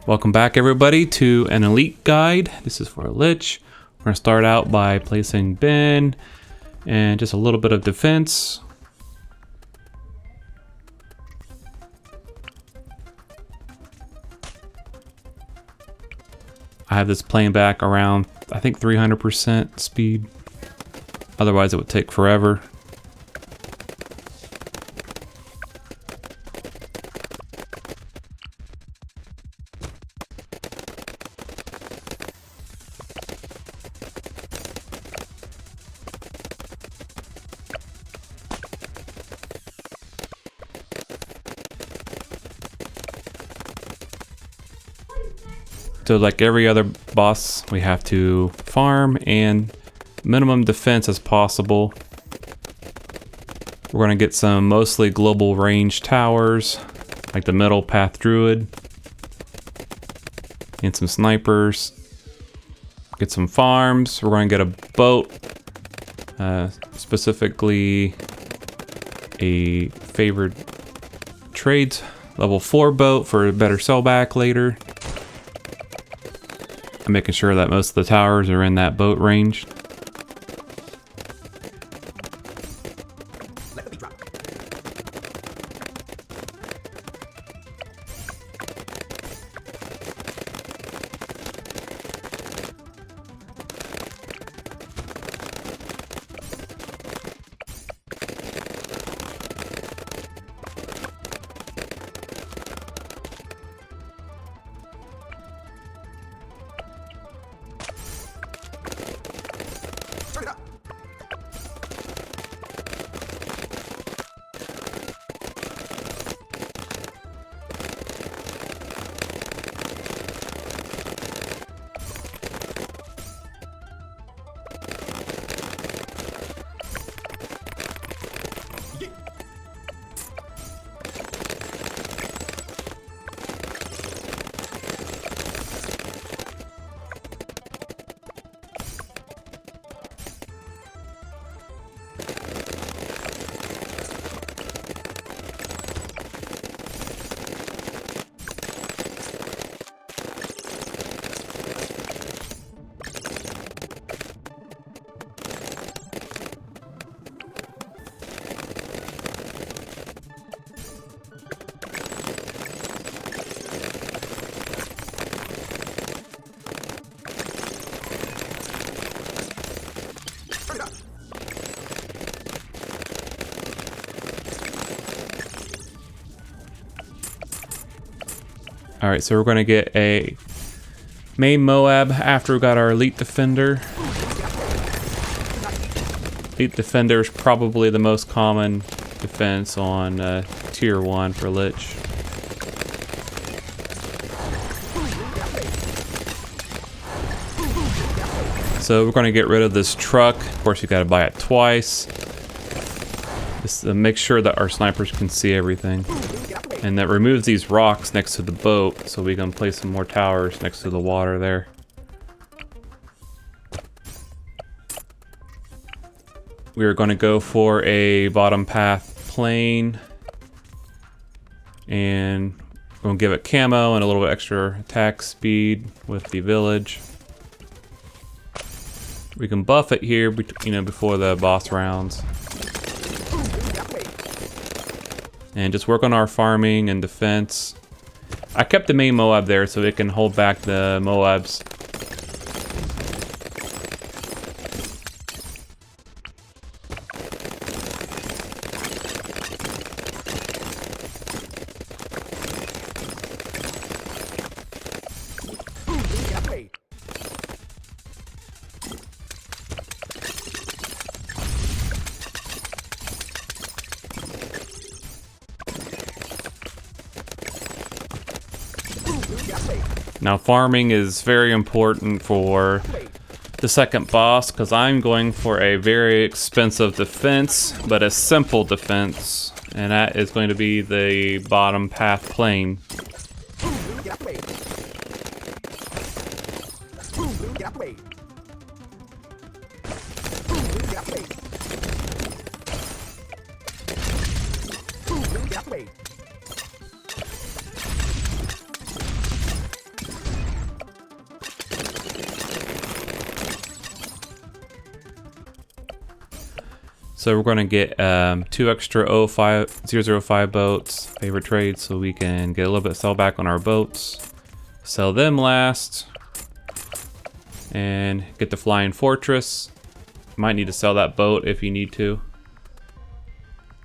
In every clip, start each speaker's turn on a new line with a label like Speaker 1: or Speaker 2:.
Speaker 1: Welcome back everybody to an elite guide. This is for Lych. We're going to start out by placing bin and just a little bit of defense. I have this playing back around, I think 300% speed. Otherwise it would take forever. So like every other boss, we have to farm and minimum defense as possible. We're going to get some mostly global range towers, like the Middle Path Druid, and some snipers. Get some farms. We're going to get a boat, specifically a favored trades level 4 boat for a better sellback later. I'm making sure that most of the towers are in that boat range. Alright, so we're going to get a main Moab after we got our Elite Defender. Elite Defender is probably the most common defense on Tier 1 for Lych. So we're going to get rid of this truck. Of course, you got to buy it twice. Just to make sure that our snipers can see everything. And that removes these rocks next to the boat, so we can place some more towers next to the water there. We are going to go for a bottom path plane. And we're going to give it camo and a little bit extra attack speed with the village. We can buff it here, before the boss rounds. And just work on our farming and defense. I kept the main Moab there so it can hold back the Moabs. Now farming is very important for the second boss because I'm going for a very expensive defense, but a simple defense, and that is going to be the bottom path plane. So we're gonna get 2 extra 005 boats, favorite trade, so we can get a little bit of sell back on our boats. Sell them last. And get the Flying Fortress. Might need to sell that boat if you need to.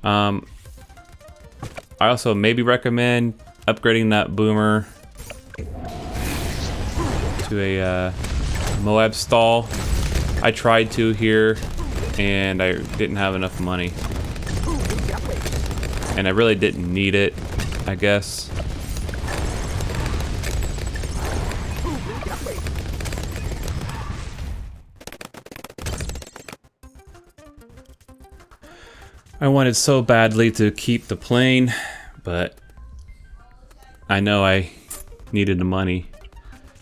Speaker 1: I also maybe recommend upgrading that boomer to a Moab stall. I tried to here and I didn't have enough money. And I really didn't need it, I guess. I wanted so badly to keep the plane, but I know I needed the money.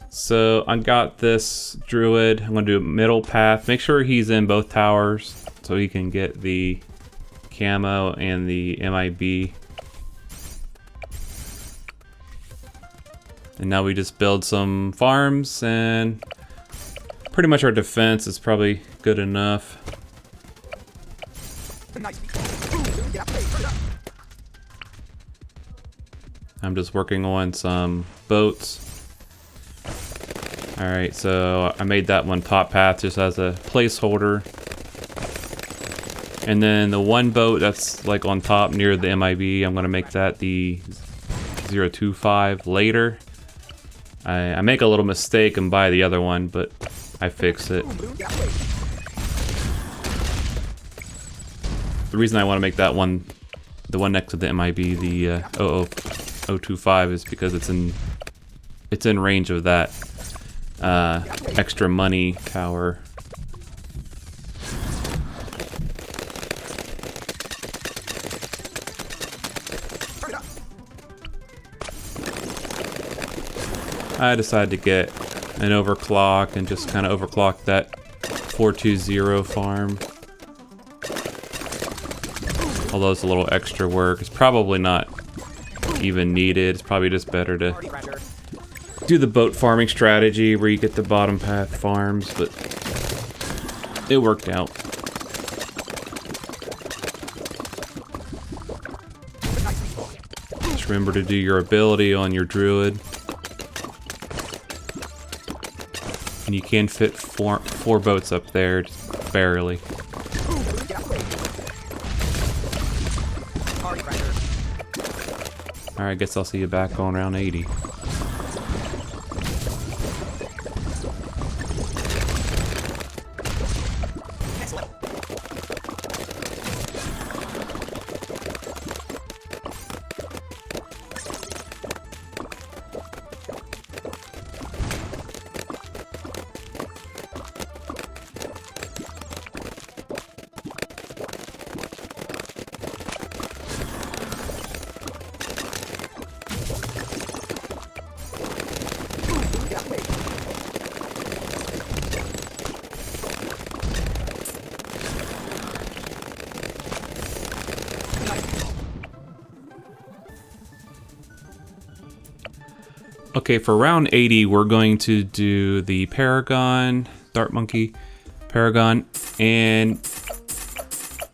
Speaker 1: So I got this druid. I'm gonna do a middle path. Make sure he's in both towers so he can get the camo and the MIB. And now we just build some farms, and pretty much our defense is probably good enough. I'm just working on some boats. Alright, so I made that one top path just as a placeholder. And then the one boat that's like on top near the MIB, I'm gonna make that the 025 later. I make a little mistake and buy the other one, but I fix it. The reason I want to make that one, the one next to the MIB, the 025, is because it's in range of that extra money tower. I decided to get an overclock and just kind of overclock that 420 farm. Although it's a little extra work, it's probably not even needed. It's probably just better to do the boat farming strategy where you get the bottom path farms, but it worked out. Just remember to do your ability on your druid. And you can fit four boats up there, just barely. Alright, guess I'll see you back on round 80. Okay, for round 80, we're going to do the Paragon, Dart Monkey, Paragon, and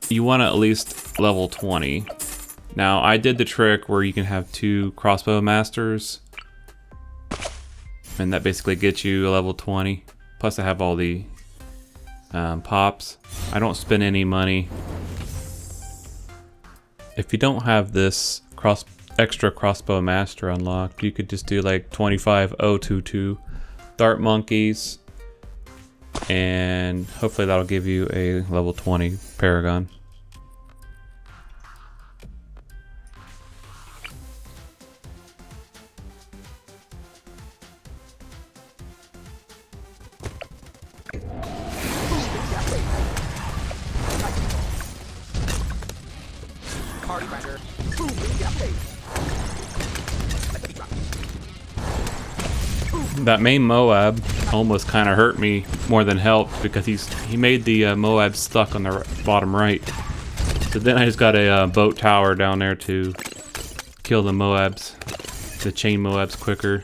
Speaker 1: you want to at least level 20. Now, I did the trick where you can have 2 crossbow masters, and that basically gets you a level 20. Plus, I have all the pops. I don't spend any money. If you don't have this extra crossbow master unlocked, you could just do like 25022 Dart Monkeys, and hopefully that'll give you a level 20 Paragon. That main Moab almost kind of hurt me more than helped, because he made the Moab stuck on the bottom right. So then I just got a boat tower down there to kill the Moabs, the chain Moabs quicker.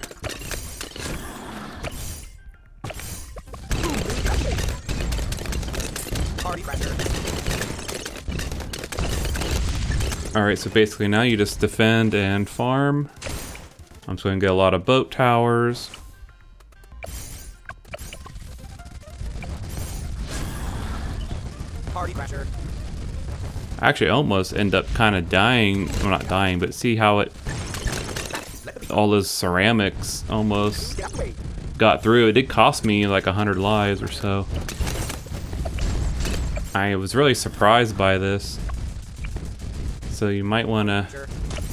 Speaker 1: Alright, so basically now you just defend and farm. I'm just going to get a lot of boat towers.
Speaker 2: Party pressure.
Speaker 1: Actually, I almost end up kind of dying. Well, not dying, but see how it... all those ceramics almost got through. It did cost me like 100 lives or so. I was really surprised by this. So you might want to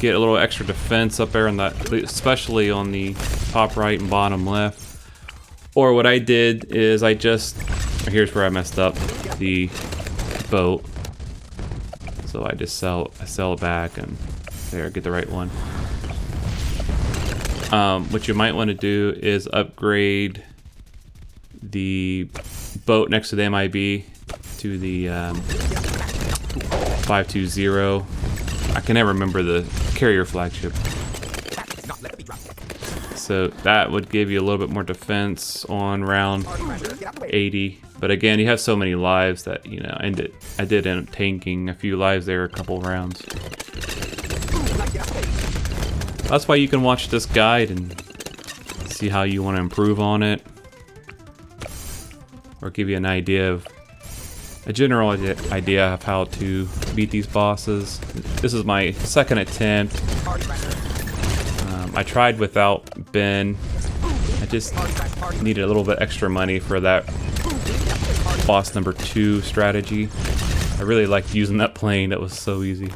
Speaker 1: get a little extra defense up there on that, especially on the top right and bottom left. Or what I did is I just... here's where I messed up. The boat. So I just sell it back and there, get the right one. What you might want to do is upgrade the boat next to the MIB to the 520. I can never remember the carrier flagship. So that would give you a little bit more defense on round 80. But again, you have so many lives that, you know, I did end up tanking a few lives there a couple rounds. That's why you can watch this guide and see how you want to improve on it. Or give you an idea of a general idea of how to beat these bosses. This is my second attempt. I tried without Ben. I just needed a little bit extra money for that boss number 2 strategy. I really liked using that plane. That was so easy.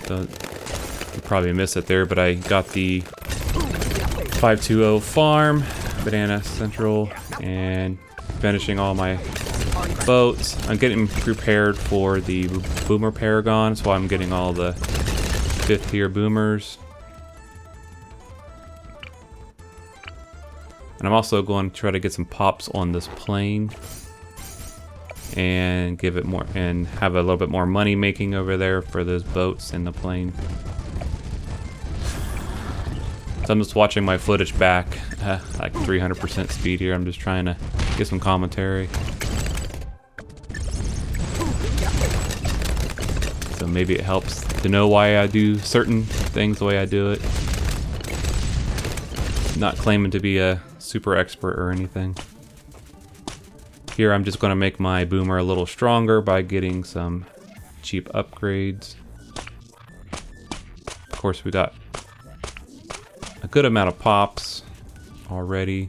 Speaker 1: So you probably missed it there, but I got the 520 farm, Banana Central, and finishing all my boats. I'm getting prepared for the Boomer Paragon, so I'm getting all the 5th tier boomers. And I'm also going to try to get some pops on this plane and give it more, and have a little bit more money making over there for those boats in the plane. So I'm just watching my footage back, like 300% speed here. I'm just trying to get some commentary. So maybe it helps to know why I do certain things the way I do it. Not claiming to be a super expert or anything. Here I'm just going to make my boomer a little stronger by getting some cheap upgrades. Of course, we got a good amount of pops already.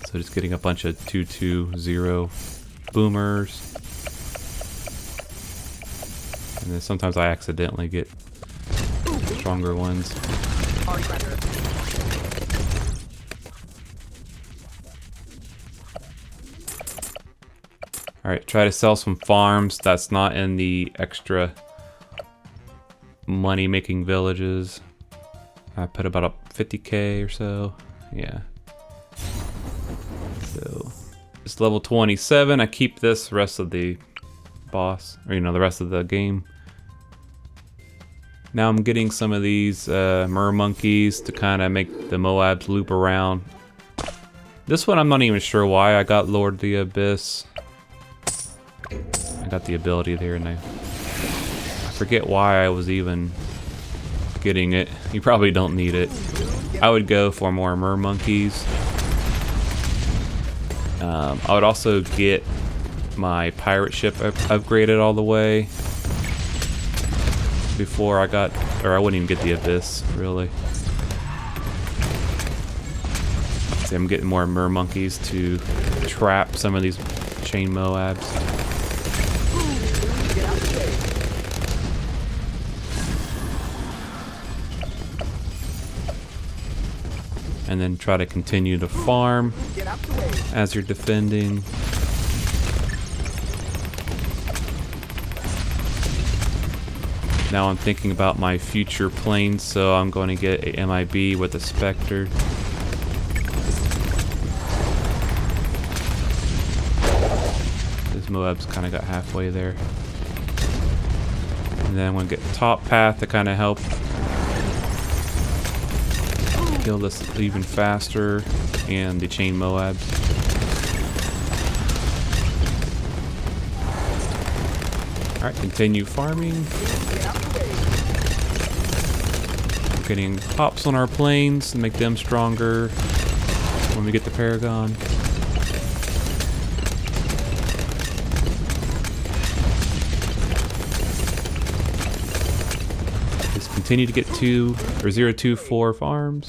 Speaker 1: So just getting a bunch of 220 boomers. And then sometimes I accidentally get stronger ones. Alright, try to sell some farms that's not in the extra money making villages. I put about a 50k or so. Yeah. So it's level 27. I keep this rest of the boss, or you know, the rest of the game. Now I'm getting some of these mer monkeys to kind of make the Moabs loop around. This one I'm not even sure why I got Lord of the Abyss. I got the ability there and I forget why I was even getting it. You probably don't need it. I would go for more mer monkeys. I would also get my pirate ship upgraded all the way before I got, or I wouldn't even get the Abyss, really. See, I'm getting more mer monkeys to trap some of these chain Moabs. And then try to continue to farm as you're defending. Now I'm thinking about my future planes, so I'm going to get a MIB with a Spectre. This Moab's kind of got halfway there. And then I'm going to get the top path to kind of help kill this even faster, and the chain Moabs. Alright, continue farming. Getting hops on our planes to make them stronger when we get the Paragon. Just continue to get 024 farms.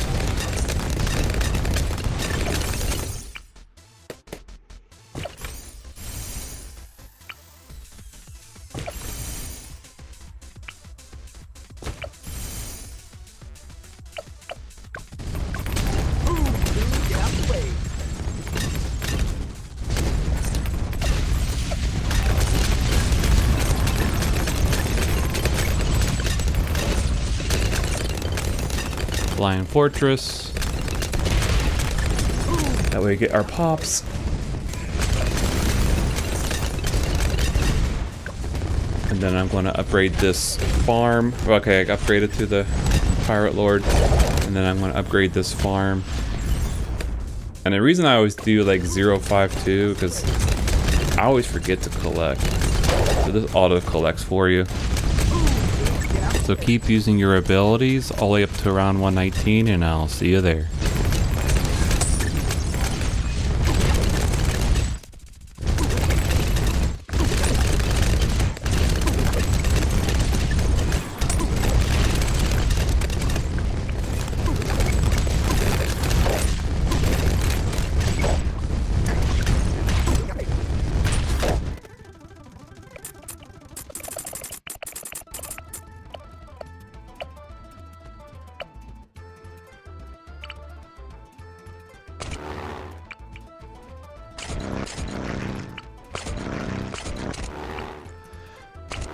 Speaker 1: Flying Fortress. That way we get our pops. And then I'm going to upgrade this farm. Okay, I upgraded to the Pirate Lord. And then I'm going to upgrade this farm. And the reason I always do like 052 because I always forget to collect. So this auto collects for you. So keep using your abilities all the way up to around 119 and I'll see you there.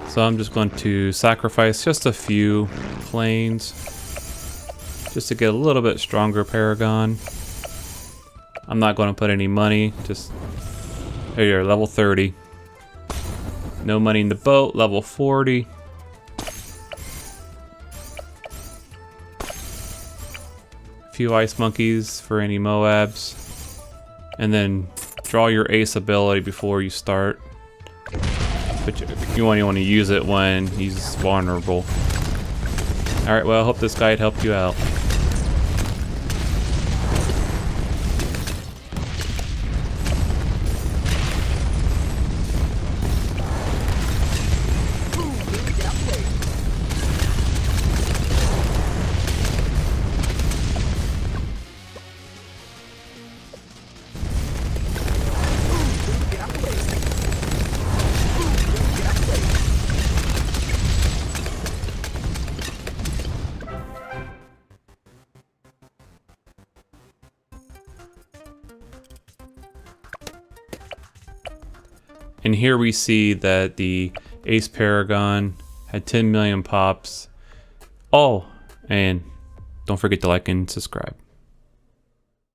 Speaker 1: So I'm just going to sacrifice just a few planes just to get a little bit stronger Paragon. I'm not going to put any money, just here, level 30. No money in the boat, level 40. A few ice monkeys for any Moabs. And then draw your ace ability before you start. But you only want to use it when he's vulnerable. Alright, well, I hope this guide helped you out. And here we see that the Ace Paragon had 10 million pops. Oh, and don't forget to like and subscribe.